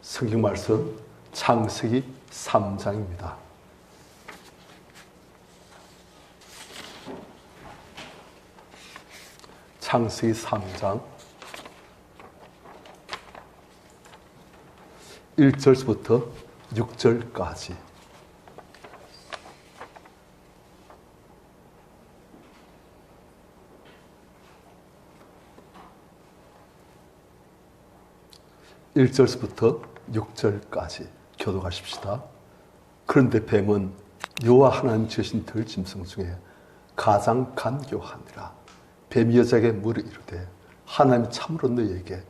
성경 말씀 창세기 3장입니다. 창세기 3장 1절부터 6절까지. (1절부터) 6절까지 교독하십시다. 그런데 뱀은 여호와 하나님 지으신 들짐승 중에 가장 간교하니라. 뱀이 여자에게 물어 이르되 하나님이 참으로 너희에게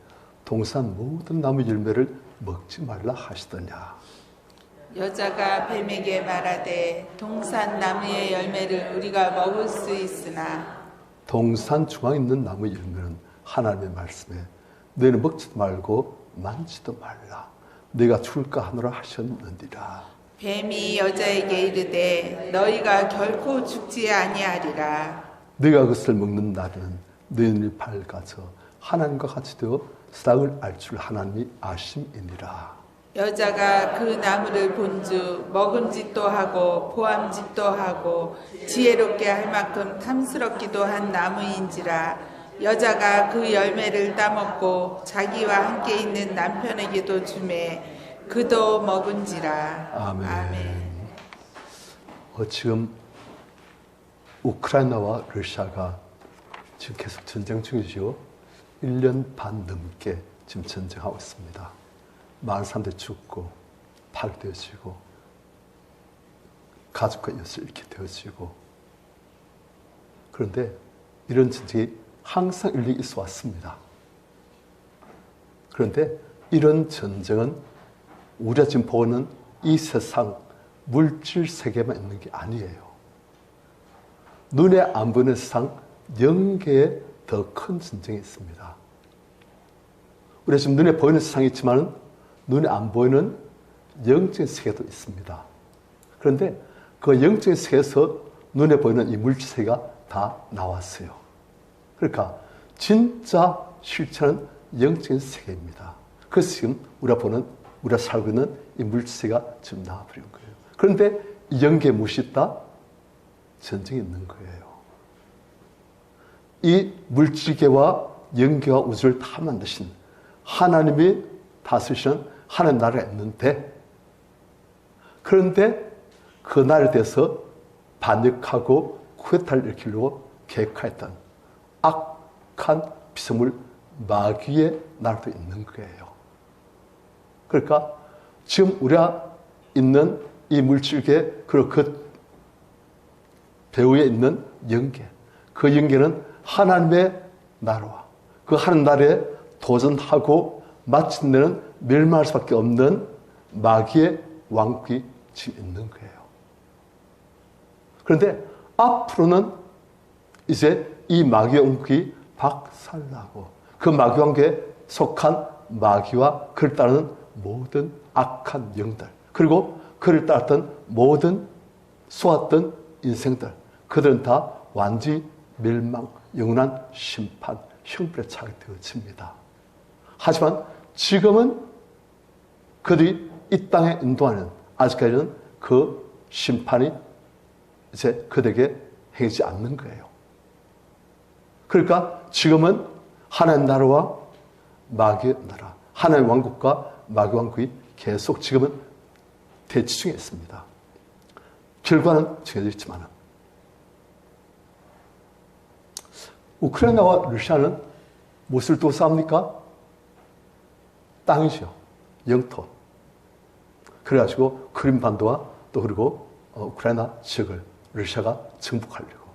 동산 모든 나무 열매를 먹지 말라 하시더냐. 여자가 뱀에게 말하되 동산 나무의 열매를 우리가 먹을 수 있으나 동산 중앙에 있는 나무 열매는 하나님의 말씀에 너희는 먹지도 말고 만지도 말라 네가 죽을까 하노라 하셨느니라. 뱀이 여자에게 이르되 너희가 결코 죽지 아니하리라. 네가 그것을 먹는 날에는 너희 눈이 밝아져 하나님과 같이 되어 사랑을 알 줄 하나님이 아심이니라. 여자가 그 나무를 본즉 먹음직도 하고 보암직도 하고 지혜롭게 할 만큼 탐스럽기도 한 나무인지라. 여자가 그 열매를 따먹고 자기와 함께 있는 남편에게도 주매 그도 먹은지라. 아멘. 아멘. 지금 우크라이나와 러시아가 지금 계속 전쟁 중이죠. 1년 반 넘게 지금 전쟁하고 있습니다. 많은 사람들이 죽고 파괴되어지고 가족과 이웃을 잃게 되어지고. 그런데 이런 전쟁이 항상 인류에 있어 왔습니다. 그런데 이런 전쟁은 우리가 지금 보는 이 세상 물질 세계만 있는 게 아니에요. 눈에 안 보이는 세상 영계에 더 큰 전쟁이 있습니다. 우리가 지금 눈에 보이는 세상이 있지만 눈에 안 보이는 영적인 세계도 있습니다. 그런데 그 영적인 세계에서 눈에 보이는 이 물질 세계가 다 나왔어요. 그러니까 진짜 실체는 영적인 세계입니다. 그래서 지금 우리가 살고 있는 이 물질 세계가 지금 나와버린 거예요. 그런데 이 영계에 무엇이 있다? 전쟁이 있는 거예요. 이 물질계와 영계와 우주를 다 만드신 하나님이 다스리시는 하나님 나라가 있는데, 그런데 그 나라에 대해서 반역하고 쿠데타를 일으키려고 계획하였던 악한 피조물 마귀의 나라도 있는 거예요. 그러니까 지금 우리가 있는 이 물질계, 그리고 그 배후에 있는 영계, 그 영계는 하나님의 나라와 그 하나님 나라에 도전하고 마침내는 멸망할 수밖에 없는 마귀의 왕국이 지금 있는 거예요. 그런데 앞으로는 이제 이 마귀의 왕국이 박살나고 그 마귀 왕국에 속한 마귀와 그를 따르는 모든 악한 영들, 그리고 그를 따랐던 모든 쏘았던 인생들, 그들은 다 완전히 멸망, 영원한 심판, 형벌에 처하게 되어집니다. 하지만 지금은 그들이 이 땅에 인도하는, 아직까지는 그 심판이 이제 그들에게 행하지 않는 거예요. 그러니까 지금은 하나님 나라와 마귀의 나라, 하나님 왕국과 마귀 왕국이 계속 지금은 대치 중에 있습니다. 결과는 정해져 있지만 우크라이나와 러시아는 무엇을 두고 싸웁니까? 땅이죠. 영토. 그래가지고 크림반도와 또 그리고 우크라이나 지역을 러시아가 정복하려고,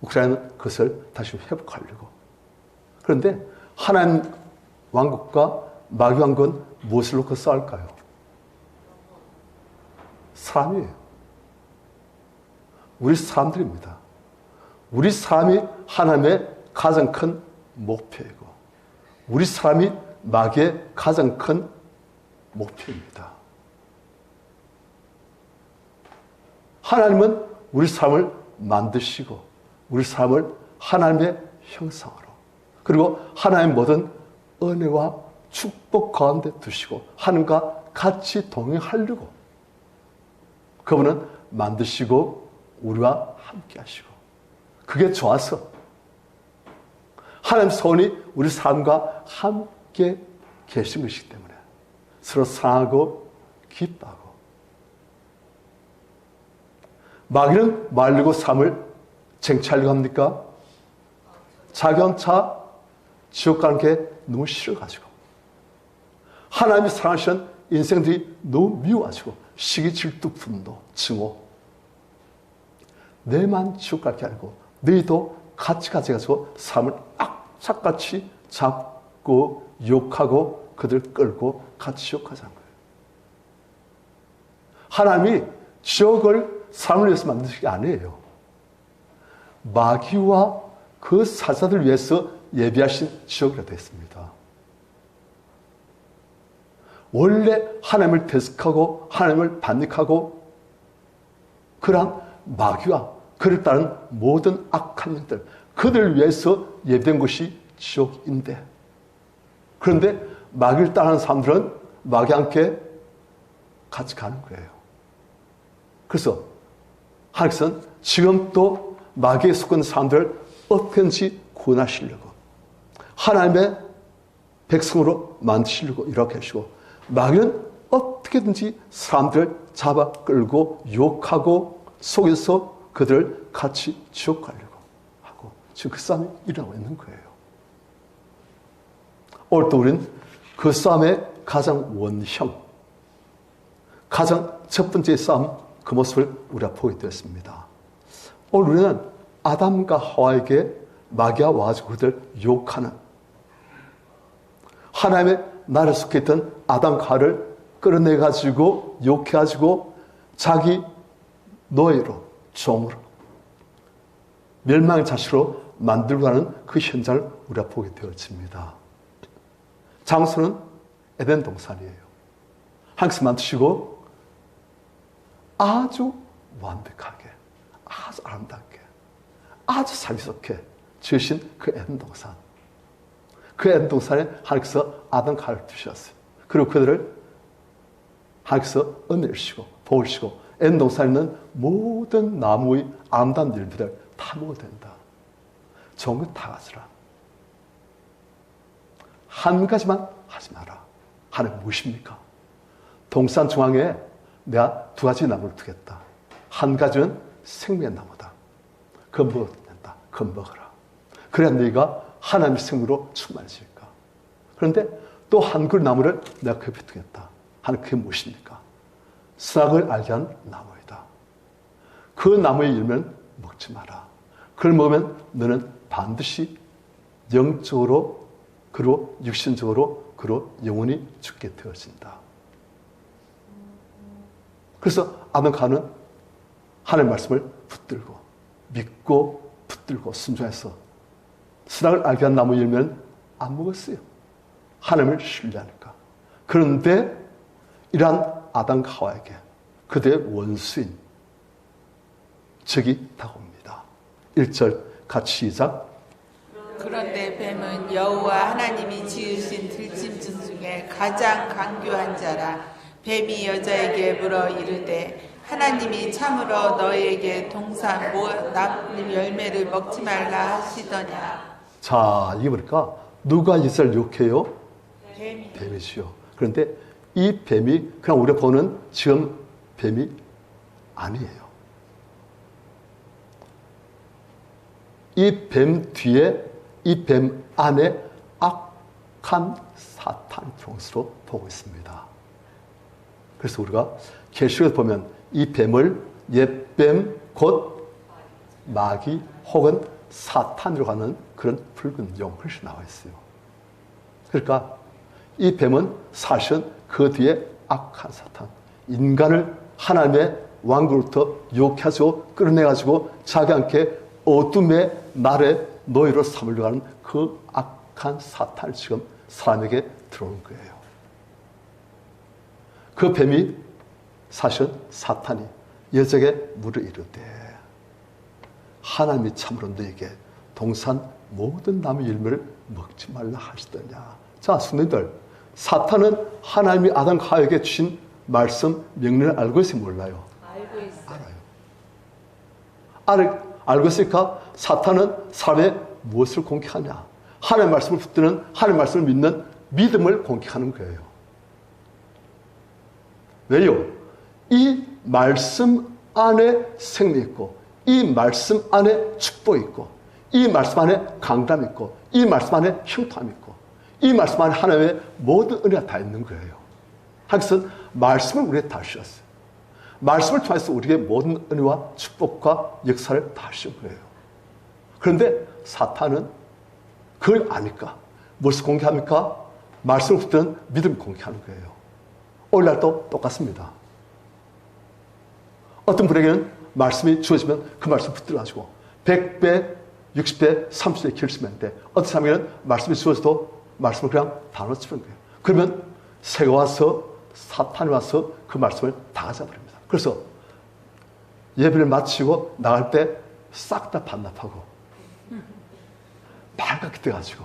우크라이나는 그것을 다시 회복하려고. 그런데 하나님 왕국과 마귀 왕국은 무엇을 놓고 싸울까요? 사람이에요. 우리 사람들입니다. 우리 사람이 하나님의 가장 큰 목표이고 우리 사람이 마귀의 가장 큰 목표입니다. 하나님은 우리 삶을 만드시고 우리 삶을 하나님의 형상으로, 그리고 하나님의 모든 은혜와 축복 가운데 두시고 하나님과 같이 동행하려고 그분은 만드시고 우리와 함께 하시고 그게 좋아서 하나님 손이 우리 삶과 함께 계신 것이기 때문에 서로 사랑하고 기뻐하고 마귀는 말리고 삶을 쟁취하려고 합니까? 자기 혼자 지옥 가는 게 너무 싫어가지고 하나님이 사랑하시는 인생들이 너무 미워가지고 시기, 질투, 분노, 증오 내만 지옥 갈게 알고 너희도 같이 가져가서 삶을 악착같이 잡고 욕하고 그들 끌고 같이 지옥하자는 거예요. 하나님이 지옥을 삶을 위해서 만드신 게 아니에요. 마귀와 그 사자들 위해서 예비하신 지옥이라 되어 있습니다. 원래 하나님을 대적하고 하나님을 반역하고 그러한 마귀와 그를 따른 모든 악한 영들 그들을 위해서 예비된 것이 지옥인데 그런데 마귀를 따르는 사람들은 마귀와 함께 같이 가는 거예요. 그래서 하나님께서는 지금 또 마귀에 속한 사람들을 어떻게든지 구원하시려고 하나님의 백성으로 만드시려고 이렇게 하시고 마귀는 어떻게든지 사람들을 잡아 끌고 욕하고 속여서 그들을 같이 지옥 가려고 하고 지금 그 싸움이 일어나고 있는 거예요. 오늘 또 우리는 그 싸움의 가장 원형 가장 첫 번째 싸움 그 모습을 우리가 보게 되었습니다. 오늘 우리는 아담과 하와에게 마귀가 와가지고 그들 욕하는 하나님의 나라에 속해 있던 아담과 하와를 끌어내가지고 욕해가지고 자기 노예로 종으로 멸망의 자식으로 만들고 가는 그 현장을 우리가 보게 되었습니다. 장소는 에덴 동산이에요. 하나님께서 만드시고 아주 완벽하게 아주 아름답게 아주 사기좋게 지으신 그 에덴 동산. 그 에덴 동산에 하나님께서 아담과 하와를 두셨어요. 그리고 그들을 하나님께서 은혜를 주시고 복을 주시고 에덴 동산에 있는 모든 나무의 아름다운 열매들 다 먹어도 된다. 좋은 거 다 가져라. 한 가지만 하지 마라. 하나님 무엇입니까? 동산 중앙에 내가 두 가지 나무를 두겠다. 한 가지는 생명의 나무다. 그거 먹어도 된다. 그거 먹어라. 그래야 너희가 하나님의 생명으로 충만해질까. 그런데 또 한 그루 나무를 내가 그 옆에 두겠다. 하는 그게 무엇입니까? 선악을 알게 한 나무이다. 그 나무의 열매는 먹지 마라. 그걸 먹으면 너는 반드시 영적으로 그리고 육신적으로 그리고 영원히 죽게 되어진다. 그래서 아담과 하와는 하나님의 말씀을 붙들고 믿고 붙들고 순종해서 선악을 알게 한 나무 열매는 안 먹었어요. 하나님을 신뢰하니까. 그런데 이러한 아담과 하와에게 그들의 원수인 적이 다가옵니다. 1절 같이 시작. 그런데 뱀은 여호와 하나님이 지으신 들짐승 중에 가장 강교한 자라. 뱀이 여자에게 물어 이르되 하나님이 참으로 너에게 동산 나무 열매를 먹지 말라 하시더냐. 자, 이게 뭐랄까? 누가 이스라엘 욕해요? 뱀이. 뱀이지요. 그런데 이 뱀이 그냥 우리가 보는 지금 뱀이 아니에요. 이 뱀 뒤에 이 뱀 안에 악한 사탄이 들어온 것으로 보고 있습니다. 그래서 우리가 계시록에 보면 이 뱀을 옛뱀 곧 마귀 혹은 사탄으로 가는 그런 붉은 용 글씨 나와 있어요. 그러니까 이 뱀은 사실은 그 뒤에 악한 사탄, 인간을 하나님의 왕국으로부터 유혹해서 끌어내가지고 자기 함께 어둠의 날에 노예로 삼으려고 하는 그 악한 사탄이 지금 사람에게 들어오는 거예요. 그 뱀이 사실은 사탄이 여자에게 물어 이르되 하나님이 참으로 너에게 동산 모든 나무 열매를 먹지 말라 하시더냐. 자, 성도님들, 사탄은 하나님이 아담 하와에게 주신 말씀, 명령을 알고 있어요, 몰라요? 알고 있어요. 알아요. 알고 있으니까 사탄은 사람의 무엇을 공격하냐? 하나님의 말씀을 붙드는, 하나님의 말씀을 믿는 믿음을 공격하는 거예요. 왜요? 이 말씀 안에 생명이 있고, 이 말씀 안에 축복이 있고, 이 말씀 안에 강함이 있고, 이 말씀 안에 형통함이 있고, 이 말씀 안에 하나님의 모든 은혜가 다 있는 거예요. 하나님께서는 말씀을 우리에게 다 주셨어요. 말씀을 통해서 우리에게 모든 은혜와 축복과 역사를 다 주신 거예요. 그런데 사탄은 그걸 아니까 무엇을 공개합니까? 말씀을 붙드는 믿음을 공개하는 거예요. 오늘날도 똑같습니다. 어떤 분에게는 말씀이 주어지면 그 말씀 붙들어가지고 100배, 60배, 30배 결심했는데 어떤 사람에게는 말씀이 주어져도 말씀을 그냥 다 놓치는 거예요. 그러면 새가 와서 사탄이 와서 그 말씀을 다 가져버립니다. 그래서 예배를 마치고 나갈 때 싹 다 반납하고 빨갛게 돼가지고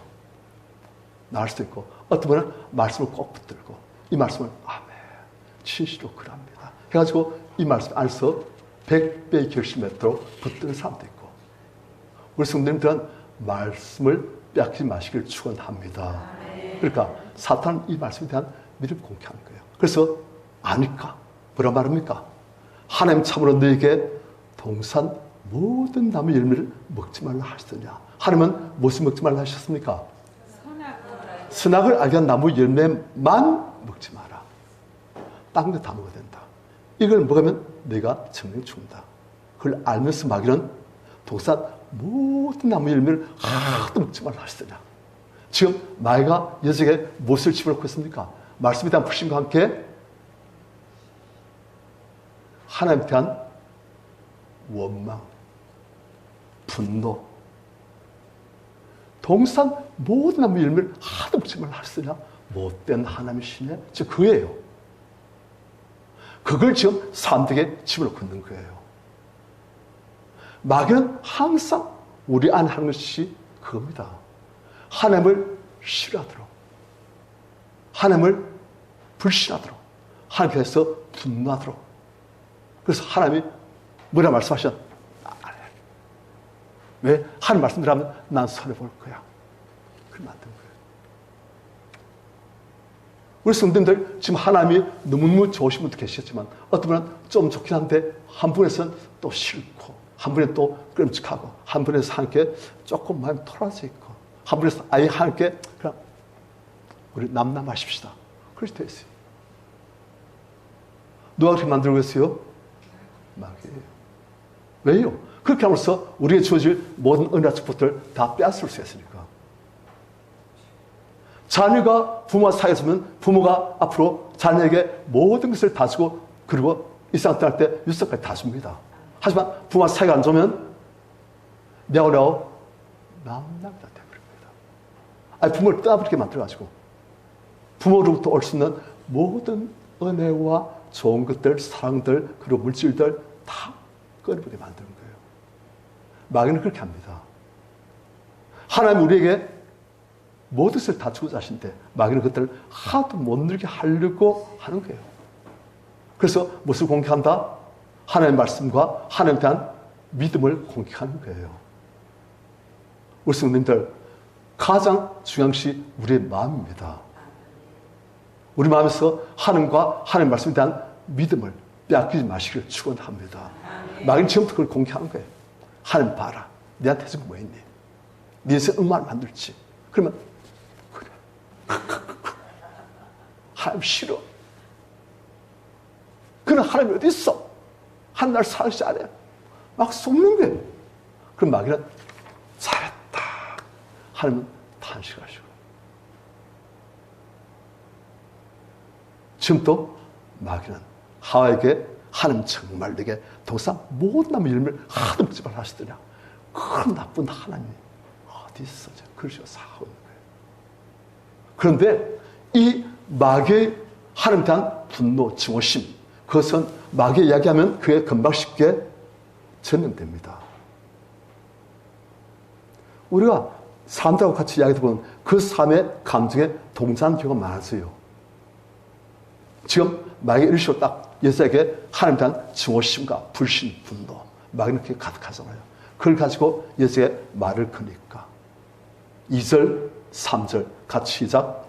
나갈 수도 있고, 어떤 분은 말씀을 꼭 붙들고 이 말씀을 아멘 진실로 그럽니다 해가지고 이 말씀 안에서 100배의 결심했도록 붙드는 사람도 있고, 우리 성도님들은 말씀을 빼앗기지 마시길 축원합니다. 그러니까 사탄은 이 말씀에 대한 믿음을 공개하는 거예요. 그래서 아니까 뭐라 말합니까? 하나님 참으로 너에게 동산 모든 나무 열매를 먹지 말라 하시더냐. 하나님은 무엇을 먹지 말라 하셨습니까? 선악을 알게 한 나무 열매만 먹지 마라. 딴 거 다 먹어야 된다. 이걸 먹으면 내가 정령 죽는다. 그걸 알면서 마귀는 동산 모든 나무 열매를 하나도 먹지 말라 하시더냐. 지금 마귀가 여자에게 무엇을 집어넣고 있습니까? 말씀에 대한 불신과 함께 하나님에 대한 원망, 분노, 동산 모든 나무 열매를 하나도 먹지 말라 하시더냐. 못된 하나님이시네. 즉 그예요. 그걸 지금 사람들에게 집어넣고 있는 거예요. 마귀는 항상 우리 안에 하는 것이 그겁니다. 하나님을 싫어하도록, 하나님을 불신하도록, 하나님께서 분노하도록. 그래서 하나님이 뭐라 말씀하셨? 왜? 하나님 말씀대로 하면 난 손해볼 거야. 그걸 만든 거예요. 우리 성도님들 지금 하나님이 너무너무 좋으신 분도 계시겠지만 어떤 분은 좀 좋긴 한데 한 분에서는 또 싫고, 한 분은 또 끔찍하고, 한 분에서 하나님께 조금 마음이 토라져 있고, 한 분에서 아예 하나님께 그냥 우리 남남하십시다. 그렇게 되어 있어요. 누가 그렇게 만들고 있어요? 마귀예요. 왜요? 그렇게 함으로써 우리에게 주어질 모든 은혜와 축복들을 다 빼앗을 수 있으니까. 자녀가 부모와 사이에 있으면 부모가 앞으로 자녀에게 모든 것을 다 주고, 그리고 일상 떠날 때 유서까지 다 줍니다. 하지만 부모와 사이가 안 좋으면 내오려오 남남이 다 되어버립니다. 아니, 부모를 떠나버리게 만들어가지고 부모로부터 올 수 있는 모든 은혜와 좋은 것들, 사랑들, 그리고 물질들 다 끊어버리게 만드는 거예요. 마귀는 그렇게 합니다. 하나님 우리에게 모든 것을 다 주고 자신데 마귀는 그것들을 하도 못 누리게 하려고 하는 거예요. 그래서 무엇을 공격한다? 하나님의 말씀과 하나님에 대한 믿음을 공격하는 거예요. 우리 성도님들, 가장 중요한 것이 우리의 마음입니다. 우리 마음에서 하나님과 하나님의 말씀에 대한 믿음을 빼앗기지 마시기를 축원합니다. 마귀는 지금부터 그걸 공격하는 거예요. 하나님 봐라, 내한테 해준 거 뭐 있니? 네 인생 얼마나 만들지? 그러면 그래. 하나님 싫어. 그는 하나님이 어디 있어? 한 날 살지 않아요. 막 속는 거예요. 그럼 마귀는 잘했다. 하나님은 탄식하시고. 지금도 마귀는 하와에게 하나님 정말 내게 동산 모든 나무 열매를 하나도 먹지 말라 하시더냐. 그런 나쁜 하나님이 어디 있어? 그러시고 사고 있는 거예요. 그런데 이 마귀의 하나님에 대한 분노, 증오심, 그것은 마귀 이야기하면 그게 금방 쉽게 전염됩니다. 우리가 사람들하고 같이 이야기해 보면 그 삶의 감정에 동조하는 경우가 많아져요. 지금 마귀가 이런 식으로 딱 여자에게 하나님에 대한 증오심과 불신, 분노, 마귀는 그렇게 가득하잖아요. 그걸 가지고 여자에게 말을 거니까 2절, 3절 같이 시작.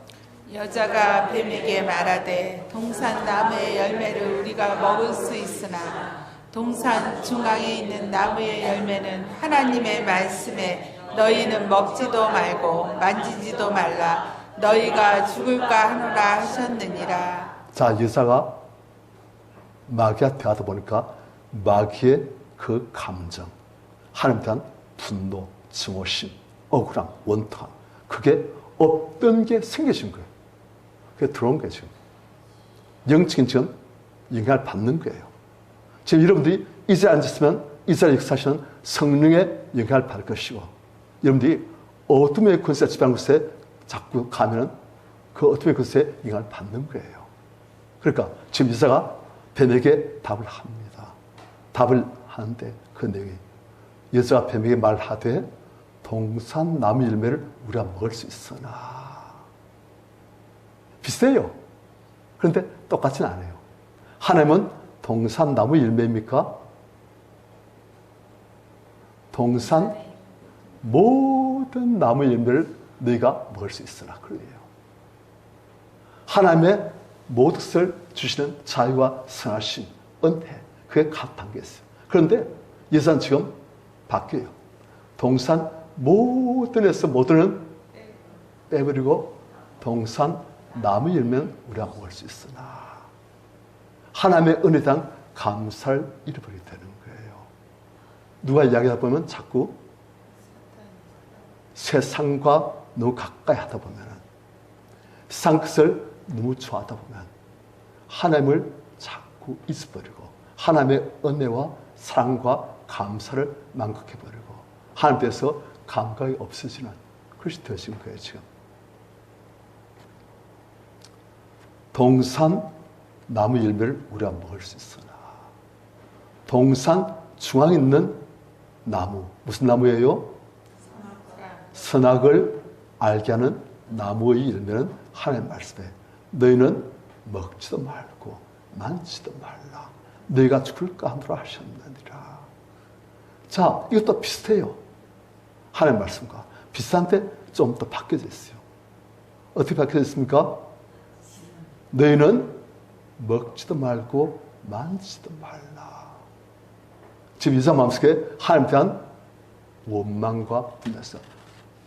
여자가 뱀에게 말하되 동산 나무의 열매를 우리가 먹을 수 있으나 동산 중앙에 있는 나무의 열매는 하나님의 말씀에 너희는 먹지도 말고 만지지도 말라 너희가 죽을까 하노라 하셨느니라. 자, 여자가 마귀한테 하다 보니까 마귀의 그 감정, 하나님에 대한 분노, 증오심, 억울함, 원통함, 그게 없던 게 생겨진 거예요. 그게 들어온 거예요, 지금. 영적인 지금 영향을 받는 거예요. 지금 여러분들이 이 자리에 앉았으면 이 자리에 역사하시는 성령의 영향을 받을 것이고, 여러분들이 어둠의 권세가 지배하는 곳에 자꾸 가면은 그 어둠의 권세에 영향을 받는 거예요. 그러니까 지금 여자가 뱀에게 답을 합니다. 답을 하는데 그 내용이 여자가 뱀에게 말하되 동산 나무 열매를 우리가 먹을 수 있으나 비슷해요. 그런데 똑같지는 않아요. 하나님은 동산 나무 열매입니까? 동산 모든 나무 열매를 너희가 먹을 수 있으나 그래요. 하나님의 모든 것을 주시는 자유와 선하심, 은혜, 그게 각 단계 있어요. 그런데 여자는 지금 바뀌어요. 동산 모든에서 모든은 빼버리고 동산 나무 열매는 우리가 먹을 수 있으나 하나님의 은혜에 대한 감사를 잃어버리게 되는 거예요. 누가 이야기하다 보면 자꾸 세상과 너무 가까이 하다 보면 세상 것을 너무 좋아하다 보면 하나님을 자꾸 잊어버리고 하나님의 은혜와 사랑과 감사를 만극해버리고 하나님에 대해서 감각이 없어지는 그것이 되어진 거예요. 지금 동산 나무 열매를 우리가 먹을 수 있으나 동산 중앙에 있는 나무 무슨 나무예요? 선악을 알게 하는 나무의 열매는 하나님의 말씀에 너희는 먹지도 말고 만지도 말라 너희가 죽을까 하노라 하셨느니라. 자, 이것도 비슷해요. 하나님의 말씀과 비슷한데 좀 더 바뀌어져 있어요. 어떻게 바뀌어져 있습니까? 너희는 먹지도 말고 만지도 말라. 지금 여자 마음속에 하나님에 대한 원망과 분노에서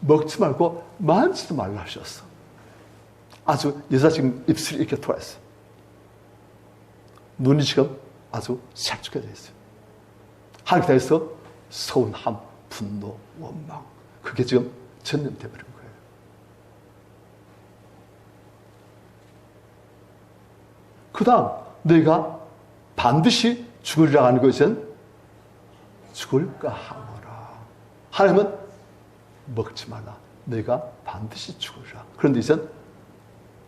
먹지 말고 만지도 말라 하셨어. 아주 여자 지금 입술이 이렇게 돌아있어요. 눈이 지금 아주 살쭉해져 있어요. 하나님에 대해서 서운함, 분노, 원망 그게 지금 전염되어 버린 거예요. 그 다음 너희가 반드시 죽으리라 하는 것은 죽을까 하노라. 하나님은 먹지 말라. 너희가 반드시 죽으리라. 그런데 이젠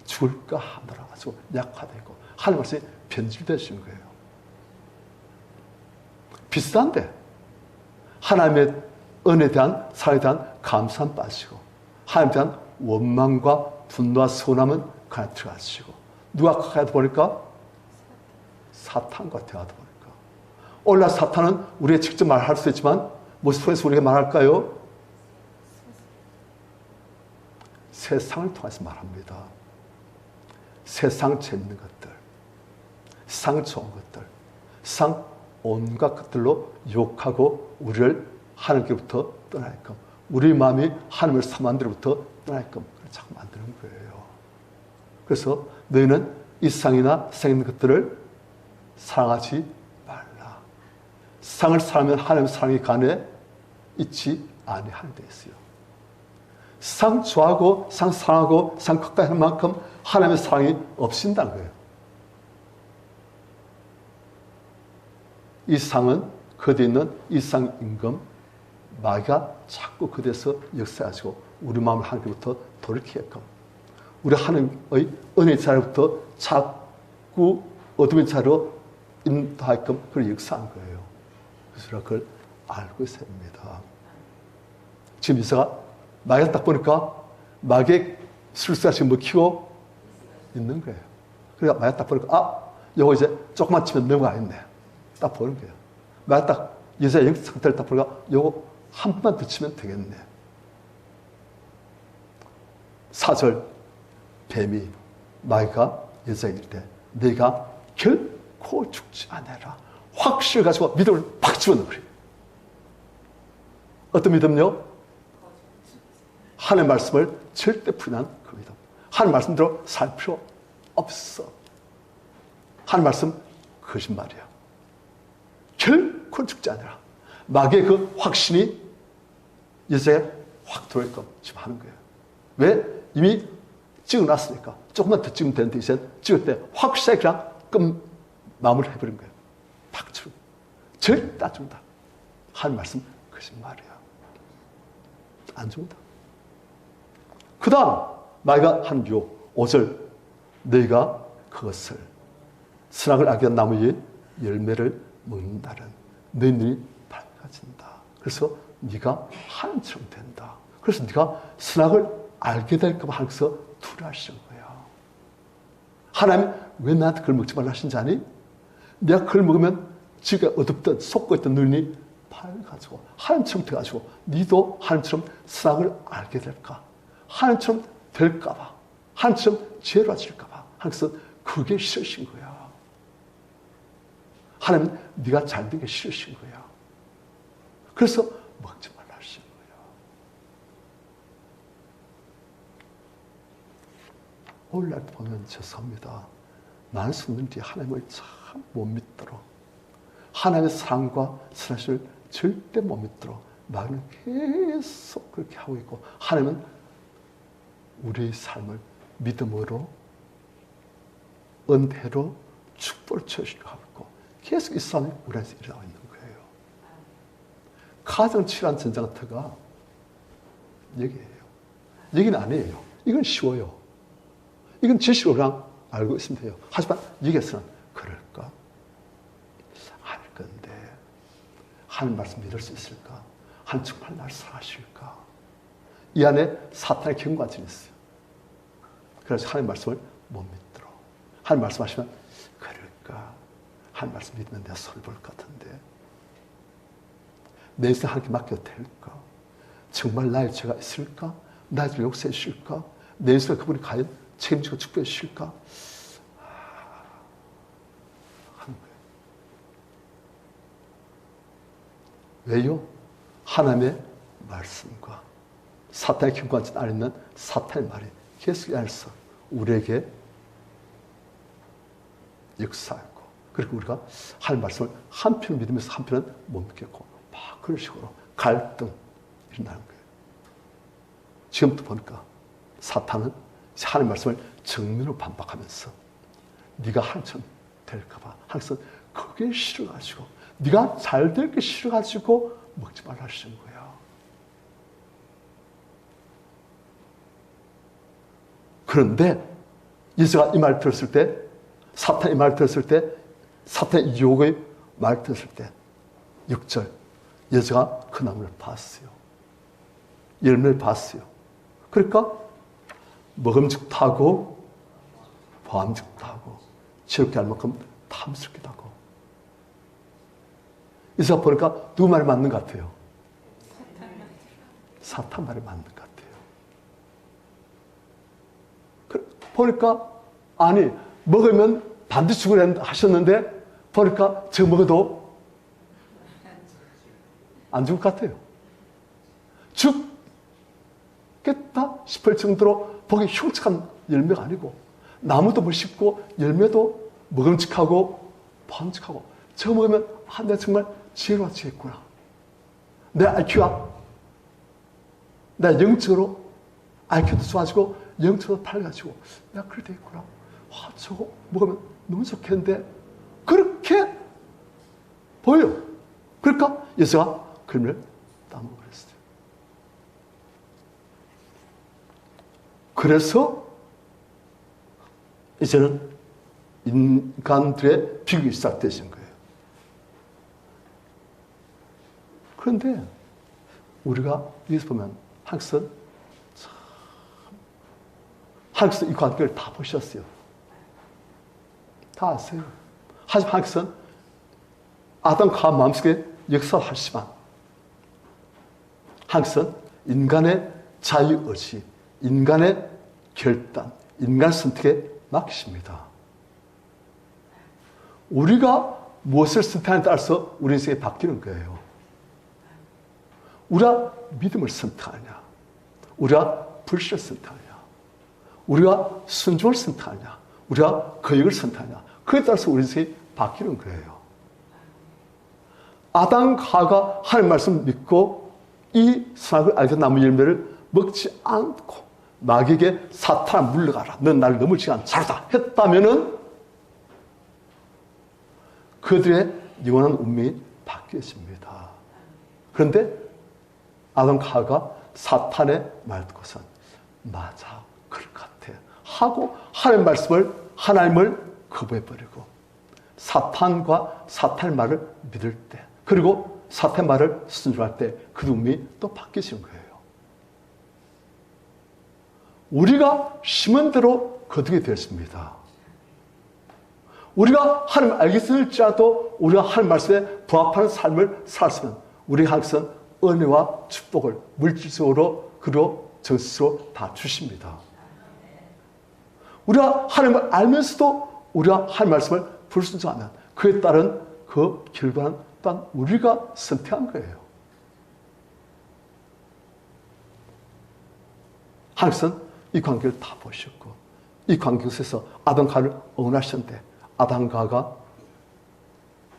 죽을까 하노라. 아주 약화되고 하나님 말씀이 변질되신 거예요. 비슷한데 하나님의 은혜에 대한 사랑에 대한 감사는 빠지고 하나님에 대한 원망과 분노와 서운함은 그냥 들어가시고 누가 가까이 하다 보니까 사탄과 대화하다 보니까 오늘날 사탄은 우리가 직접 말할 수 있지만 무엇을 통해서 우리가 말할까요? 세상을 통해서 말합니다. 세상 재밌는 것들, 세상 좋은 것들, 세상 온갖 것들로 욕하고 우리를 하나님께로부터 떠나게끔 우리 마음이 하나님을 사모하는 데로부터 떠나게끔 자꾸 만드는 거예요. 그래서 너희는 이 세상이나 세상에 있는 것들을 사랑하지 말라. 세상을 사랑하면 하나님의 사랑이 간에 있지 아니하는 데 있어요. 세상 좋아하고 세상 사랑하고 세상 가까이 하는 만큼 하나님의 사랑이 없어진다는 거예요. 이 세상은 그대에 있는 이 세상 임금 마귀가 자꾸 그대에서 역사하시고 우리 마음을 하나님께부터 돌이키게끔 우리 하나님의 은혜의 자리부터 자꾸 어둠의 자리로 인도하게끔 그걸 역사한 거예요. 그래서 그걸 알고 있어야 합니다. 지금 이사가 마귀가 딱 보니까 마귀의 술수가 지금 먹히고 있는 거예요. 그러니까 만약 딱 보니까 요거 이제 조금만 치면 넘어가겠네. 딱 보는 거예요. 만약 딱 여자의 영 상태를 딱 보니까 요거 한 번만 더 치면 되겠네. 4절 뱀이 마귀가 여자에게 이르되 네가 결코 죽지 않아라. 확신을 가지고 믿음을 팍 집어넣는 거예요. 어떤 믿음요? 하나님의 말씀을 절대 부인한 그 믿음. 하나님의 말씀대로 살 필요 없어. 하나님의 말씀 거짓말이야. 결코 죽지 않아라. 마귀의 그 확신이 여자에 확 들어오게끔 지금 하는 거예요. 왜? 이미 찍어놨으니까. 조금만 더 찍으면 되는데 이제 찍을 때 확실하게 그냥 마무리를 해버린 거예요. 팍 치고. 절대 안 죽는다. 하나님 말씀 거짓말이야. 안 죽는다. 그 다음 마귀가 한 요 5절 너희가 그것을 선악을 알게 한 나무의 열매를 먹는 날은 너희 눈이 밝아진다. 그래서 네가 하나님처럼 된다. 그래서 네가 선악을 알게 될까 봐 하나님께서 두려워하시는 거야. 하나님 왜 나한테 그걸 먹지 말라 하신지 아니? 내가 그걸 먹으면 지가 어둡던 속고 있던 눈이 밝아지고 하나님처럼 돼가지고 니도 하나님처럼 선악을 알게 될까? 하나님처럼 될까 봐. 하나님처럼 지혜로워질까 봐. 하나님께서 그게 싫으신 거야. 하나님은 네가 잘된 게 싫으신 거야. 그래서 먹지 말라 하신 거야. 오늘날 보면 죄송합니다. 나는 숨는지 하나님을 참 못 믿도록 하나님의 사랑과 선하심을 절대 못 믿도록 나는 계속 그렇게 하고 있고 하나님은 우리의 삶을 믿음으로 은혜로 축복을 주시려고 하고 있고 계속 이 싸움이 우리한테 일어나고 있는 거예요. 가장 치열한 전쟁터가 여기예요. 여기는 아니에요. 이건 쉬워요. 이건 지식으로 그냥 알고 있으면 돼요. 하지만 여기에서는 그럴까? 알 건데 하나님 말씀 믿을 수 있을까? 하나님 정말 날 사랑하실까? 이 안에 사탄의 경관증이 있어요. 그래서 하나님 말씀을 못 믿도록 하나님 말씀하시면 그럴까? 하나님 말씀 믿으면 내가 손을 볼 것 같은데 내 인생 하나님께 맡겨도 될까? 정말 나의 죄가 있을까? 나의 죄를 용서해 주실까? 내 인생에 그분이 과연 책임지고 축복해 주실까? 하는 거예요. 왜요? 하나님의 말씀과 사탄의 경관증 안에 있는 사탄의 말이 계속 이 안에서 우리에게 역사하고 그리고 우리가 하나님 말씀을 한편은 믿으면서 한편은 못 믿겠고 막 그런 식으로 갈등 일어나는 거예요. 지금부터 보니까 사탄은 하나님 말씀을 정면으로 반박하면서 네가 하나님처럼 될까 봐 하나님께서 그게 싫어가지고 네가 잘 될 게 싫어가지고 먹지 말라 하시는 거야. 그런데 예수가 이 말 들었을 때 사탄이 이 말 들었을 때 사탄의 유혹의 말 들었을 때 6절 여자가 그 나무를 봤어요. 열매를 봤어요. 그러니까 먹음직하고 보암직하고 지옥게 할 만큼 탐스럽기도 하고 이사 보니까 누구 말이 맞는 것 같아요? 사탄 말이 맞는 것 같아요. 보니까 아니 먹으면 반드시 죽으려 하셨는데 보니까 저 먹어도 안 죽을 것 같아요. 죽겠다 싶을 정도로 보기 흉측한 열매가 아니고 나무도 멋있고 열매도 먹음직하고 보암직하고 저거 먹으면 내가 정말 지혜로워지겠구나. 내 IQ가 내 영적으로 IQ도 좋아지고 영적으로 밝아지고 내가 그래 되겠구나. 와, 저거 먹으면 너무 좋겠는데 그렇게 보여요. 그러니까 예수가 그 열매를 따먹어버렸어요. 그래서 이제는 인간들의 비극이 시작되신 거예요. 그런데 우리가 여기서 보면 하나님께서 이 관계를 다 보셨어요. 다 아세요. 하지만 하나님께서는 아담과 하와 마음속에 역사하시지만 하나님께서는 인간의 자유의지, 인간의 결단, 인간 선택에 맡기십니다. 우리가 무엇을 선택하느냐에 따라서 우리 인생이 바뀌는 거예요. 우리가 믿음을 선택하느냐, 우리가 불신을 선택하느냐, 우리가 순종을 선택하느냐, 우리가 거역을 선택하느냐, 그에 따라서 우리 인생이 바뀌는 거예요. 아담과 하와가 하나님 말씀을 믿고 이 선악을 알게 나무 열매를 먹지 않고 마귀에게 사탄아 물러가라, 넌 나를 넘을지 않은 자루다 했다면은 그들의 영원한 운명이 바뀌어집니다. 그런데 아담과 하와가 사탄의 말 듣고선 맞아, 그럴 것 같아 하고 하나님을 거부해버리고 사탄과 사탄의 말을 믿을 때, 그리고 사탄의 말을 순종할 때 그 운명이 또 바뀌시는 거예요. 우리가 심은 대로 거두게 되었습니다. 우리가 하나님을 알겠을지라도 우리가 하나님 말씀에 부합하는 삶을 살았으면 우리 하나님께서는 은혜와 축복을 물질적으로 그리고 정신으로 다 주십니다. 우리가 하나님을 알면서도 우리가 하나님 말씀을 불순종하면 그에 따른 그 결과는 또한 우리가 선택한 거예요. 하나님께서는 이 관계를 다 보셨고 이 관계 속에서 아담과 하와를 응원하셨는데 아담과 하와가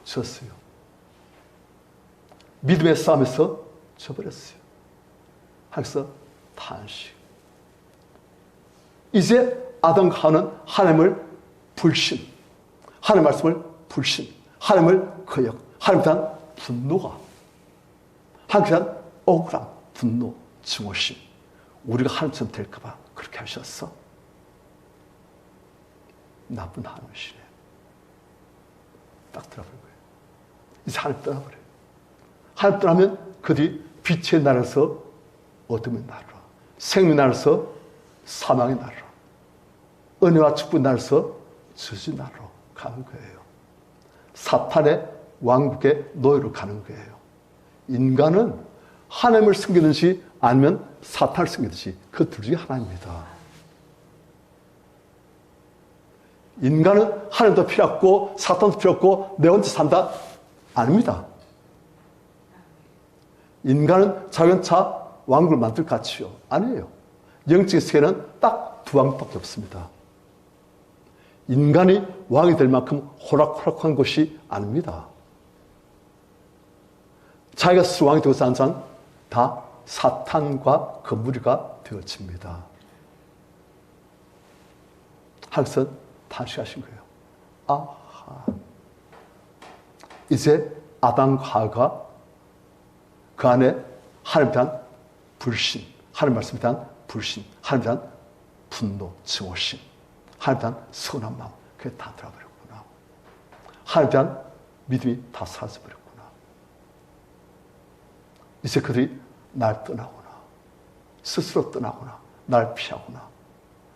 졌어요. 믿음의 싸움에서 져버렸어요. 하나님께서 탄식. 이제 아담과 하와는 하나님을 불신, 하나님 말씀을 불신, 하나님을 거역, 하나님에 대한 분노가, 하나님에 대한 억울함, 분노, 증오심. 우리가 하나님처럼 될까 봐 그렇게 하셨어? 나쁜 하나님이시네. 딱 들어버린 거예요. 이제 하나님 떠나버려요. 하나님 떠나면 그들이 빛의 나라에서 어둠의 나라로, 생명의 나라에서 사망의 나라로, 은혜와 축복의 나라에서 저주의 나라로 가는 거예요. 사탄의 왕국의 노예로 가는 거예요. 인간은 하나님을 섬기든지 아니면 사탄을 섬기든지 그 둘 중에 하나입니다. 인간은 하나님도 필요 없고 사탄도 필요 없고 내 혼자 산다? 아닙니다. 인간은 자기 혼자 왕국을 만들 가치요? 아니에요. 영적인 세계는 딱 두 왕밖에 없습니다. 인간이 왕이 될 만큼 호락호락한 것이 아닙니다. 자기가 스스로 왕이 되고 사는 자는 다 사탄과 그 무리가 되어집니다. 하나님께서는 탄식하신 거예요. 아하. 이제 아담과 하와가 그 안에 하나님에 대한 불신, 하나님 말씀에 대한 불신, 하나님에 대한 분노, 증오심, 하나님에 대한 서운한 마음, 그게 다 들어버렸구나. 하나님에 대한 믿음이 다 사라져버렸구나. 이제 그들이 날 떠나구나. 스스로 떠나구나. 날 피하구나.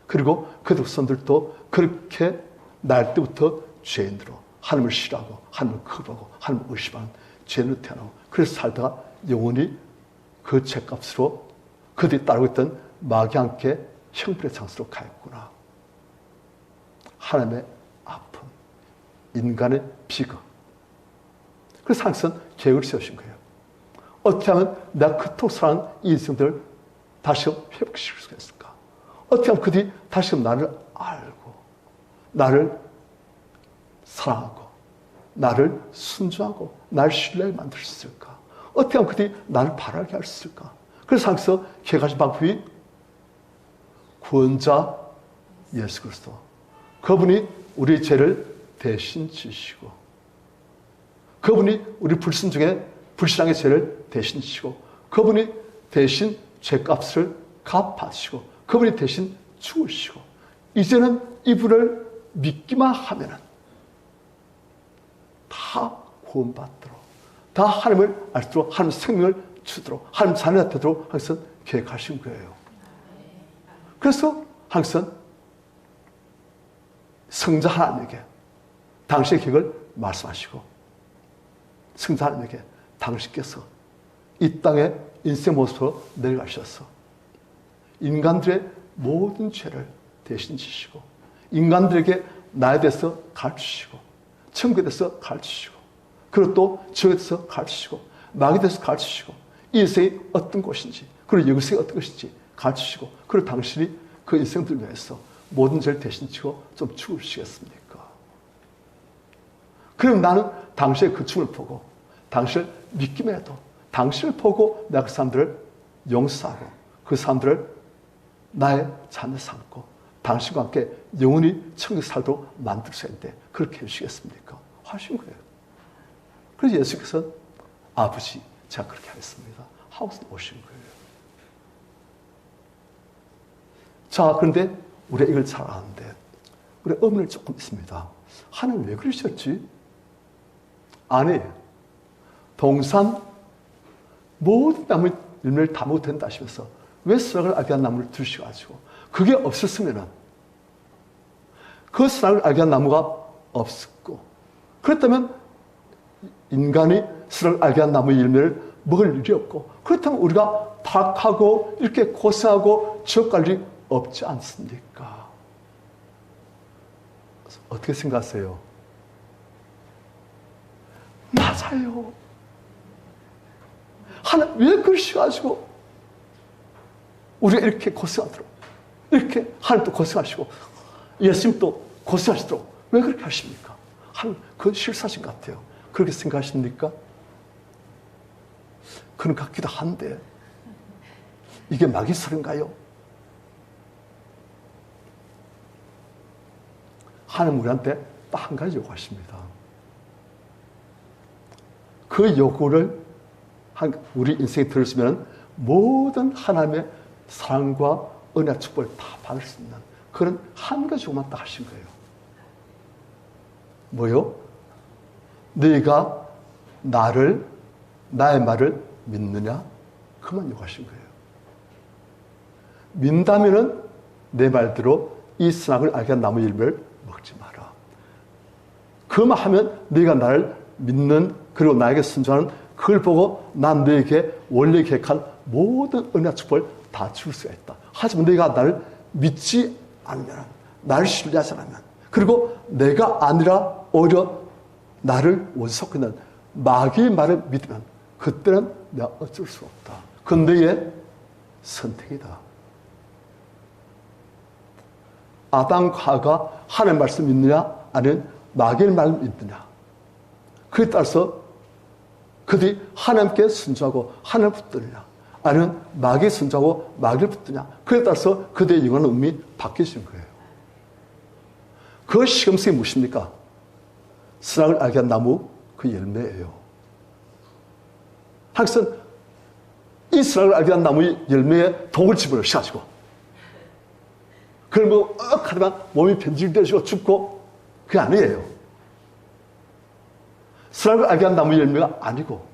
그리고 그들 선들도 그렇게 날 때부터 죄인으로 하나님을 싫어하고 하나님을 거부하고 하나님을 의심하는 죄인으로 태어나고 그래서 살다가 영원히 그 죄값으로 그들이 따르고 있던 마귀와 함께 형벌의 장소로 가였구나. 하나님의 아픔, 인간의 비극. 그래서 하나님께서는 계획을 세우신 거예요. 어떻게 하면 내가 그토록 사랑하는 이 인생들을 다시금 회복시킬 수가 있을까? 어떻게 하면 그들이 다시금 나를 알고 나를 사랑하고 나를 순종하고 나를 신뢰하게 만들 수 있을까? 어떻게 하면 그들이 나를 바라게 할 수 있을까? 그래서 하나님께서 계획하신 방법이 구원자 예수 그리스도. 그분이 우리의 죄를 대신 지시고 그분이 우리 불순종의 불신앙의 죄를 대신 지시고 그분이 대신 죄값을 갚아주시고 그분이 대신 죽으시고 이제는 이분을 믿기만 하면은 다 구원받도록 다 하나님을 알 수 있도록 하나님 생명을 주도록 하나님 자녀가 되도록 하나님께서 계획하신 거예요. 그래서 하나님께서는 성자 하나님에게 당신의 계획을 말씀하시고 성자 하나님에게 당신께서 이 땅에 인생 모습으로 내려가셔서 인간들의 모든 죄를 대신 지시고 인간들에게 나에 대해서 가르치시고 천국에 대해서 가르치시고 그리고 또 지옥에 대해서 가르치시고 마귀에 대해서 가르치시고 이 인생이 어떤 것인지 그리고 영생이 어떤 것인지 가르치시고 그리고 당신이 그 인생들 위해서 모든 죄를 대신 지고 좀 죽으시겠습니까? 그럼 나는 당신의 그 죽음을 보고 당신을 믿기만 해도 당신을 보고 내가 그 사람들을 용서하고 그 사람들을 나의 자녀 삼고 당신과 함께 영원히 천국에 살도록 만들 수 있는데 그렇게 해주시겠습니까? 하신 거예요. 그래서 예수께서 아버지 제가 그렇게 하겠습니다 하고서 오신 거예요. 자, 그런데 우리가 이걸 잘 아는데 우리 의문이 조금 있습니다. 하나님 왜 그러셨지? 아니에요. 동산 모든 나무 열매를 다 못 된다 하시면서 왜 선악을 알게 한 나무를 두셔가지고 그게 없었으면은 그 선악을 알게 한 나무가 없었고 그렇다면 인간이 선악을 알게 한 나무의 열매를 먹을 일이 없고 그렇다면 우리가 타락하고 이렇게 고생하고 지옥 갈 일이 없지 않습니까? 어떻게 생각하세요? 맞아요. 하나님 왜 그러셔가지고 우리가 이렇게 고생하도록 이렇게 하나님도 고생하시고 예수님도 고생하시도록 왜 그렇게 하십니까? 하나님 그건 실사신 것 같아요. 그렇게 생각하십니까? 그런 것 같기도 한데 이게 마귀설인가요? 하나님 우리한테 딱 한 가지 요구하십니다. 그 요구를 우리 인생에 들었으면 모든 하나님의 사랑과 은혜와 축복을 다 받을 수 있는 그런 한 가지 요구만 딱 하신 거예요. 뭐요? 너희가 나의 말을 믿느냐? 그만 요구하신 거예요. 믿다면은 내 말대로 이 선악을 알게 한 나무 열매를 먹지 마라. 그만 하면 너희가 나를 믿는 그리고 나에게 순종하는 그걸 보고 난 너에게 원래 계획한 모든 은혜와 축복을 다 줄 수가 있다. 하지만 너희가 나를 믿지 않으면 나를 신뢰하지 않으면 그리고 내가 아니라 오히려 나를 원수하고 있는 마귀의 말을 믿으면 그때는 내가 어쩔 수 없다. 그건 너의 선택이다. 아담과 하와가 하나님의 말씀 믿느냐 아니면 마귀의 말을 믿느냐 그에 따라서 그들이 하나님께 순종하고 하나님을 붙드느냐 아니면 마귀에 순종하고 마귀를 붙드냐 그에 따라서 그들의 영원한 운명이 바뀌어지는 거예요. 그 시금석이 무엇입니까? 선악을 알게 한 나무 그 열매예요. 하나님께서는 이 선악을 알게 한 나무의 열매에 독을 집어넣으셔가지고 그걸 뭐 하지만 몸이 변질되어지고 죽고 그게 아니에요. 선악을 알게 한 나무 열매가 아니고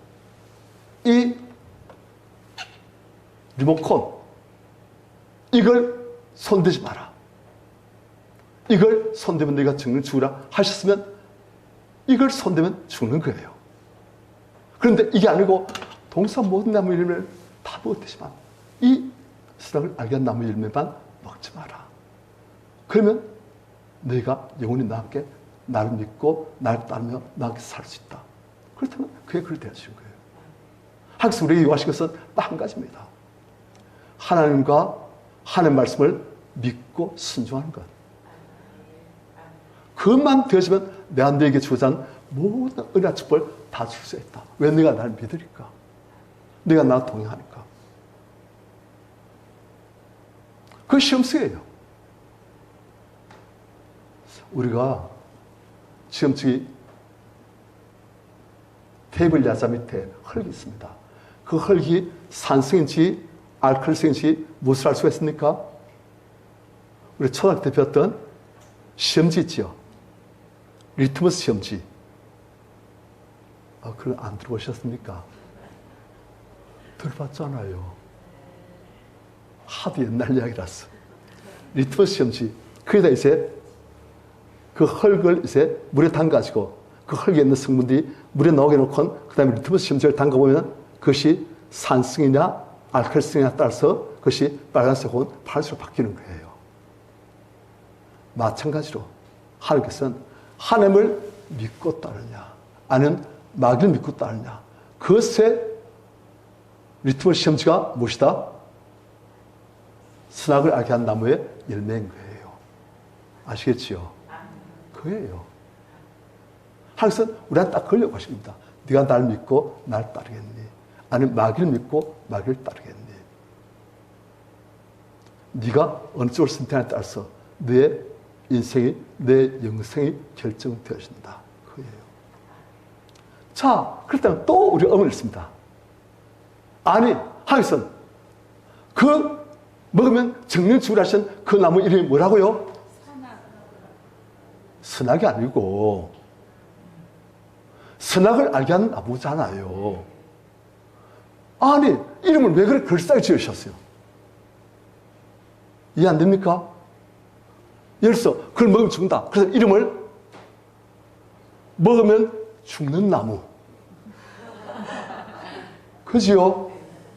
이 리모컨 이걸 손대지 마라. 이걸 손대면 네가 죽으라 하셨으면 이걸 손대면 죽는 거예요. 그런데 이게 아니고 동산 모든 나무 열매를 다 먹었지만 이 선악을 알게 한 나무 열매만 먹지 마라. 그러면 너희가 영원히 나와 함께 나를 믿고 나를 따르며 나와 함께 살 수 있다. 그렇다면 그게 그걸 대하신 거예요. 하나님께서 우리에게 요구하신 것은 딱 한 가지입니다. 하나님과 하나님의 말씀을 믿고 순종하는 것. 그것만 되어지면 내가 너에게 주고자 하는 모든 은혜와 축복을 다 줄 수 있다. 왜 네가 나를 믿으니까? 네가 나와 동행하니까. 그게 시험수예요. 우리가 지금 저기 테이블 야자 밑에 흙이 있습니다. 그 흙이 산성인지 알칼리성인지 무엇을 알 수가 있습니까? 우리 초등학교 때 배웠던 시험지 있지요. 리트머스 시험지. 그걸 안 들어보셨습니까? 들어봤잖아요. 하도 옛날 이야기라서. 리트머스 시험지. 거기다 이제 그 흙을 이제 물에 담가지고 그 흙에 있는 성분들이 물에 녹여 놓고 그 다음에 리트머스 시험지를 담가보면 그것이 산성이냐 알칼리성이냐에 따라서 그것이 빨간색 혹은 파란색으로 바뀌는 거예요. 마찬가지로 하나님께서는 하나님을 믿고 따르냐 아니면 마귀를 믿고 따르냐 그것의 리트머스 시험지가 무엇이다? 선악을 알게 한 나무의 열매인 거예요. 아시겠지요? 그거예요. 하나님께서는 우리한테 딱 걸려고 하십니다. 네가 나를 믿고 나를 따르겠니? 아니면 마귀를 믿고 마귀를 따르겠니? 네가 어느 쪽을 선택하냐에 따라서 내 인생이, 내 영생이 결정되어진다. 그거예요. 자, 그렇다면 또 우리가 의문을 했습니다. 아니, 하나님께서는 그 먹으면 정령축을 하신 그 나무 이름이 뭐라고요? 선악이 아니고 선악을 알게 하는 나무잖아요. 아니, 이름을 왜 그렇게 글싸게 지으셨어요? 이해 안 됩니까? 예를 들어서 그걸 먹으면 죽는다. 그래서 이름을 먹으면 죽는 나무. 그지요?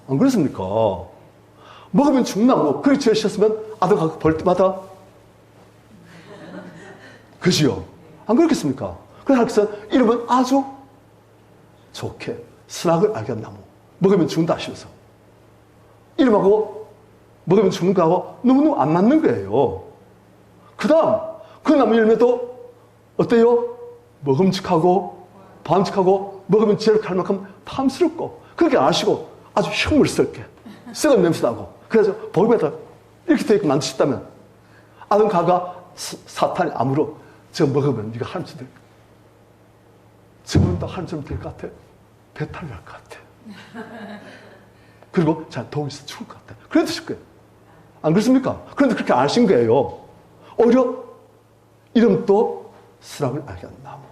안 그렇습니까? 먹으면 죽는 나무. 그렇게 지으셨으면 아들가 볼 때마다 그지요? 안 그렇겠습니까? 그래서 이름은 아주 좋게 선악을 알게 한 나무. 먹으면 죽는다 하시면서 이름하고 먹으면 죽는 거하고 너무너무 안 맞는 거예요. 그 다음 그 나무 열매도 어때요? 먹음직하고 반직하고 먹으면 지혜롭게 할 만큼 탐스럽고 그렇게 아시고 아주 흉물스럽게 썩은 냄새 나고 그래서 복음에다 이렇게 되게 만드셨다면 아담가가 사탄이 아무로 저 먹으면 네가 하나님처럼 될 거야. 저분도 하나님처럼 될 것 같아. 배탈 날 것 같아. 그리고 자 독에서 죽을 것 같아. 그래 드실 거예요. 안 그렇습니까? 그런데 그렇게 안 하신 거예요. 오히려 이름도 선악을 알게 한 나무.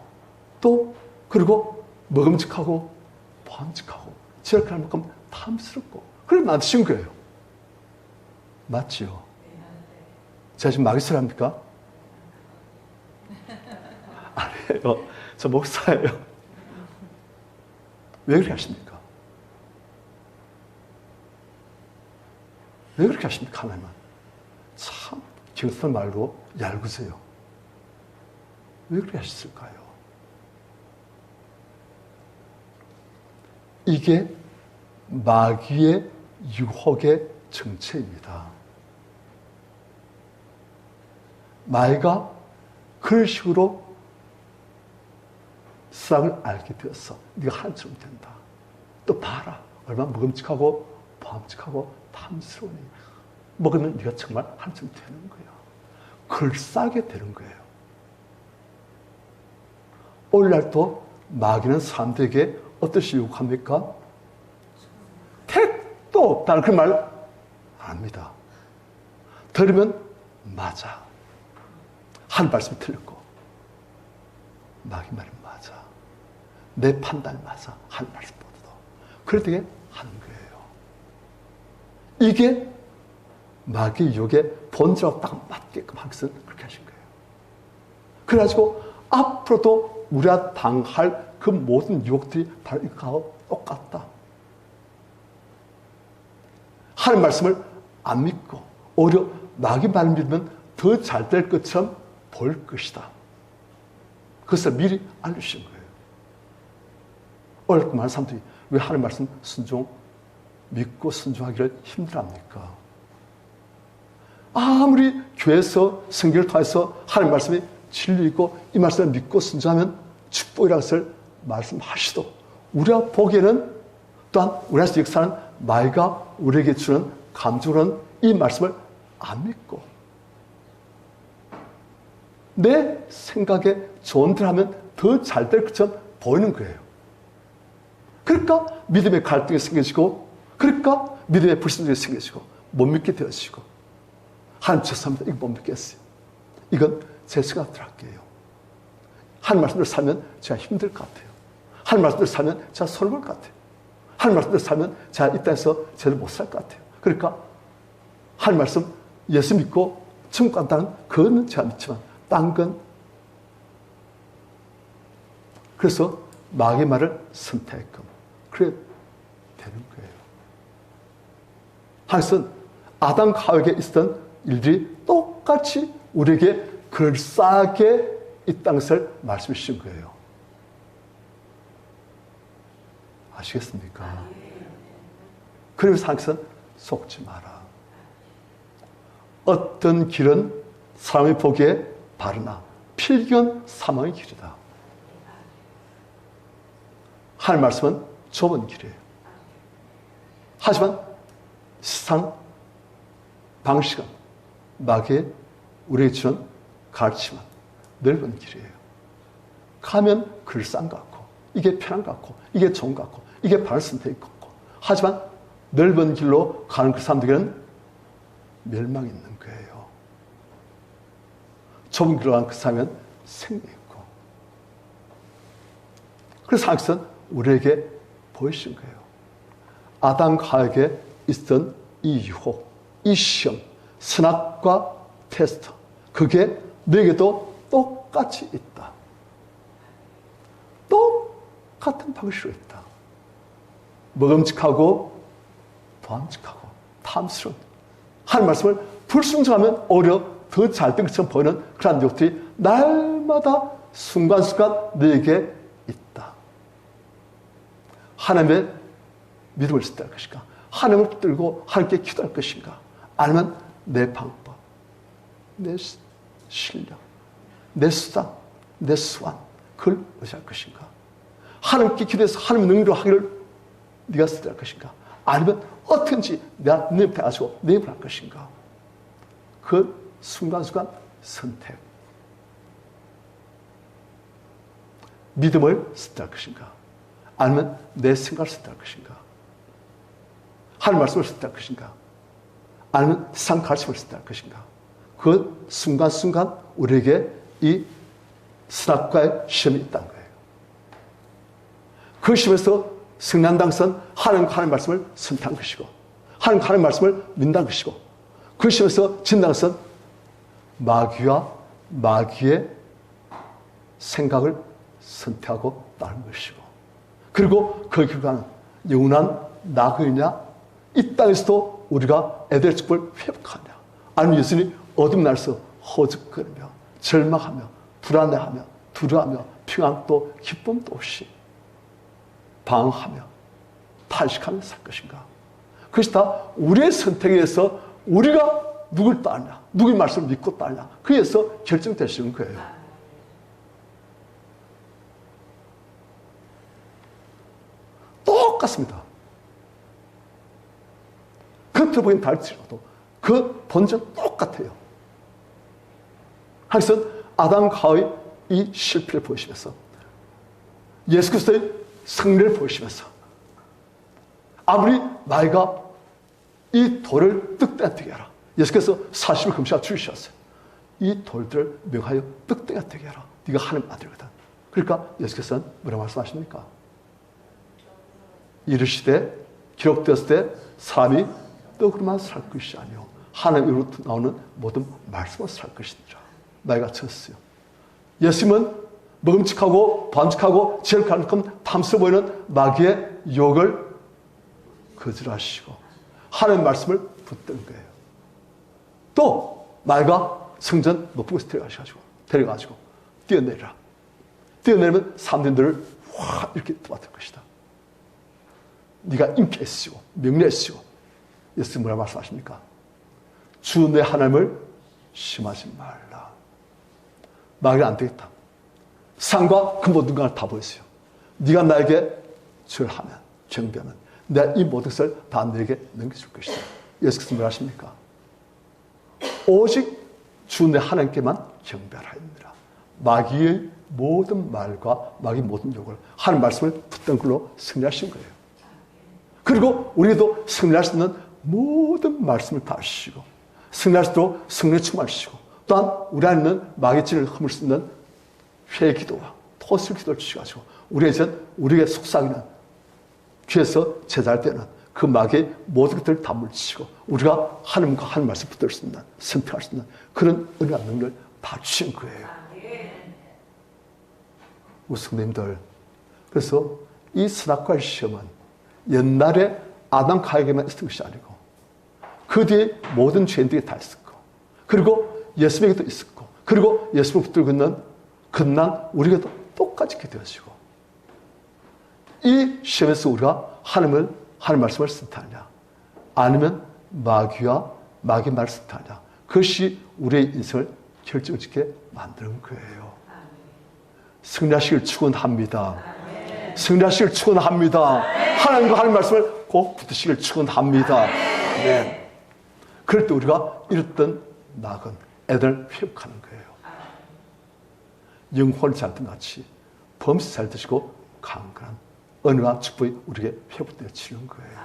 또 그리고 먹음직하고 반직하고 지혜롭게 할 만큼 탐스럽고 그걸 만드신 거예요. 맞지요? 제가 지금 마귀 소리 합니까? 아니에요. 저 목사예요. 왜 그렇게 하십니까? 왜 그렇게 하십니까? 하나님은 참 경선 말고 얄궂으세요. 왜 그렇게 하셨을까요? 이게 마귀의 유혹의 정체입니다. 마귀가 그런 식으로 선악을 알게 되었어. 네가 하나님처럼 된다. 또 봐라. 얼마나 먹음직하고 범직하고 탐스러우니. 먹으면 네가 정말 하나님처럼 되는 거야. 글싸게 되는 거예요. 오늘날 또 마귀는 사람들에게 어떻게 유혹합니까? 택도 없다는 그 말 안 합니다. 들으면 맞아. 한 말씀이 틀렸고 마귀 말은 맞아. 내 판단이 맞아. 한 말씀보다도. 그럴 때 하는 거예요. 이게 마귀 유혹의 본질하고 딱 맞게끔 하기서 그렇게 하신 거예요. 그래가지고 앞으로도 우리가 당할 그 모든 유혹들이 바로 이거하고 똑같다. 하는 말씀을 안 믿고 오히려 마귀 말 믿으면 더 잘 될 것처럼 보일 것이다. 그것을 미리 알려주신 거예요. 오늘 많은 사람들이 왜 하는 말씀 믿고 순종하기를 힘들어합니까? 아무리 교회에서 성경을 통해서 하는 말씀이 진리이고 이 말씀을 믿고 순종하면 축복이라는 것을 말씀하시도 우리가 보기에는 또한 우리 안에서 역사하는 마귀가 우리에게 주는 감정은 이 말씀을 안 믿고 내 생각에 좋은 대로 하면 더 잘 될 것처럼 보이는 거예요. 그러니까 믿음의 갈등이 생겨지고 그러니까 믿음의 불신들이 생겨지고 못 믿게 되어지고 하나님 죄송합니다. 이거 못 믿겠어요. 이건 제 생각대로 할게요. 하나님 말씀대로 살면 제가 힘들 것 같아요. 하나님 말씀대로 살면 제가 손을 볼 것 같아요. 하나님 말씀대로 살면 제가 이 땅에서 제대로 못 살 것 같아요. 그러니까 하나님 말씀 예수 믿고 천국 간다는 그거는 제가 믿지만 딴 건 그래서 마귀의 말을 선택했끔 그래 되는 거예요. 하여튼 아담과 하와에게 있었던 일들이 똑같이 우리에게 그럴싸하게 있다는 것을 말씀해 주신 거예요. 아시겠습니까? 그러면서 하나님께서는 속지 마라. 어떤 길은 사람이 보기에 바르나 필경 사망의 길이다. 하나님 말씀은 좁은 길이에요. 하지만 세상 방식은 마귀의 우리에게 주는 가르침은 넓은 길이에요. 가면 그럴싸한 것 같고 이게 편한 것 같고 이게 좋은 것 같고 이게 바른 선택인 것 같고 하지만 넓은 길로 가는 그 사람들에게는 멸망이 있는 거예요. 좁은 길로 가는 그 사람은 생명이 있고 그래서 하나님께서는 우리에게 보이신 거예요. 아담과 하와에게 있었던 이 유혹, 이 시험, 선악과 테스트 그게 너에게도 똑같이 있다. 똑같은 방식으로 있다. 먹음직하고 보암직하고 탐스러운 하나님 말씀을 불순종하면 오히려 더 잘된 것처럼 보이는 그런 유혹들이 날마다 순간순간 너에게 있다. 하나님의 믿음을 쓸 것인가? 하나님을 붙들고 하나님께 기도할 것인가? 아니면 내 방법, 내 실력, 내 수단, 내 수완 그걸 의지할 것인가? 하나님께 기도해서 하나님의 능력으로 하기를 네가 쓸 것인가? 아니면 어떻게든지 내가 네 옆에 가지고 내 입을 할 것인가? 그 순간순간 선택. 믿음을 쓸 것인가? 아니면 내 생각을 쓸 것인가? 하나님 말씀을 쓸 것인가? 아니면 세상 가르침을 쓸 것인가? 그 순간순간 우리에게 이 선악과의 시험이 있다는 거예요. 그 시험에서 승리한다는 것은 하나님 말씀을 선택한 것이고 하나님 말씀을 믿는다는 것이고 그 시험에서 진다는 것은 마귀와 마귀의 생각을 선택하고 따른 것이고 그리고 그 결과는 영원한 낙이냐 이 땅에서도 우리가 에덴의 축복을 회복하냐 아니면 예수님이 어둠 날에서 허죽거리며 절망하며 불안해하며 두려워하며 평안도 기쁨도 없이 방황하며 탄식하며 살 것인가? 그것이 다 우리의 선택에 의해서 우리가 누굴 따르냐, 누구의 말씀을 믿고 따르냐, 그에 의해서 결정되시는 거예요. 똑같습니다. 겉으로 보기엔 다를지라도 그 본질은 똑같아요. 하여튼 아담과 하와의 이 실패를 보시면서 예수 그리스도의 승리를 보시면서 아무리 마귀가 이 돌을 떡대가 하라. 예수께서 40일 금시가 죽이셨어요. 이 돌들을 명하여 떡대가 되게 하라. 네가 하나님 아들이거든. 그러니까 예수께서는 뭐라고 말씀하십니까? 이르시되 기록되었을 때 사람이 떡으로만 살 것이 아니요 하나님으로부터 나오는 모든 말씀으로 살 것이니라. 마귀가 쳤어요. 예수님은 먹음직하고 반직하고 지혜롭게 탐스러워 보이는 마귀의 유혹을 거절하시고 하나님의 말씀을 붙든 거예요. 또 마귀가 성전 높은 곳에 데려가지고 뛰어내리라. 뛰어내리면 사람들을 확 이렇게 도맡을 것이다. 네가 인기에 쓰고 명예에 쓰고 예수님 뭐라고 말씀하십니까? 주 내 하나님을 심하지 말라. 마귀가 안 되겠다. 상과 그 모든 것을 다 보였어요. 네가 나에게 절하면 경배하면 내가 이 모든 것을 다 너에게 넘겨줄 것이다. 예수께서 뭐라 하십니까? 오직 주 내 하나님께만 경배하라 합니다. 마귀의 모든 말과 마귀의 모든 욕을 하나님 말씀을 붙든 걸로 승리하신 거예요. 그리고 우리도 승리할 수 있는 모든 말씀을 다 하시고 승리할 수 있도록 성령에 충만하시고 또한 우리 안에 있는 마귀의 진을 허물 수 있는 회의 기도와 토술 기도를 주셔가지고 우리에게 속삭이는 귀에서 제자할 때는 그 마귀의 모든 것들을 다 물리치고 우리가 하나님과 하나님 말씀 붙들 수 있는 선택할 수 있는 그런 은혜와 능력을 다 주신 거예요. 우리 성도님들 그래서 이 선악과의 시험은 옛날에 아담 가에게만 있었던 것이 아니고 그 뒤에 모든 죄인들이 다 있었고 그리고 예수님에게도 있었고 그리고 예수를 붙들고 있는 끝난 우리에게도 똑같이 있게 되어지고 이 시험에서 우리가 하나님 말씀을 선택하냐 아니면 마귀와 마귀의 말을 선택하냐 그것이 우리의 인생을 결정짓게 만드는 거예요. 승리하시길 축원합니다. 승리하시길 축원합니다. 하나님과 하나님 말씀을 꼭 붙드시길 축원합니다. 네. 그럴 때 우리가 잃었던 낙은 애들 회복하는 거예요. 영혼을 잘든 같이 범시 잘 드시고 강건한 은혜와 축복이 우리에게 회복되어지는 거예요.